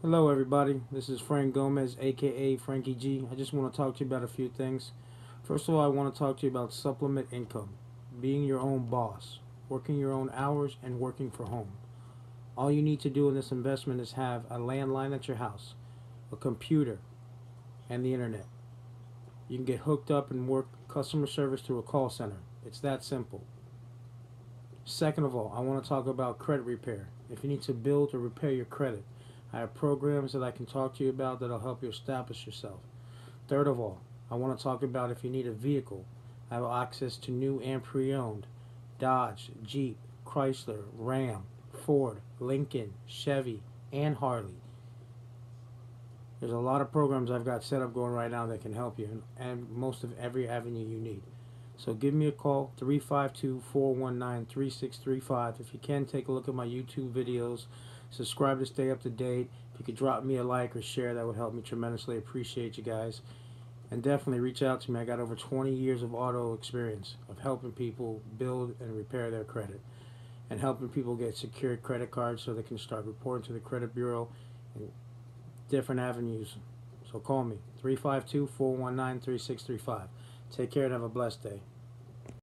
Hello, everybody. This is Frank Gomez, aka Frankie G. I just want to talk to you about a few things. First of all, I want to talk to you about supplement income, being your own boss, working your own hours, and working from home. All you need to do in this investment is have a landline at your house, a computer, and the internet. You can get hooked up and work customer service through a call center. It's that simple. Second of all, I want to talk about credit repair. If you need to build or repair your credit, I have programs that I can talk to you about that'll help you establish yourself. Third of all, I want to talk about if you need a vehicle. I have access to new and pre-owned Dodge, Jeep, Chrysler, Ram, Ford, Lincoln, Chevy, and Harley. There's a lot of programs I've got set up going right now that can help you and most of every avenue you need. So give me a call, 352-419-3635. If you can, take a look at my YouTube videos. Subscribe to stay up to date. If you could drop me a like or share, that would help me tremendously. Appreciate you guys. And definitely reach out to me. I got over 20 years of auto experience of helping people build and repair their credit and helping people get secured credit cards so they can start reporting to the credit bureau and different avenues. So call me, 352-419-3635. Take care and have a blessed day.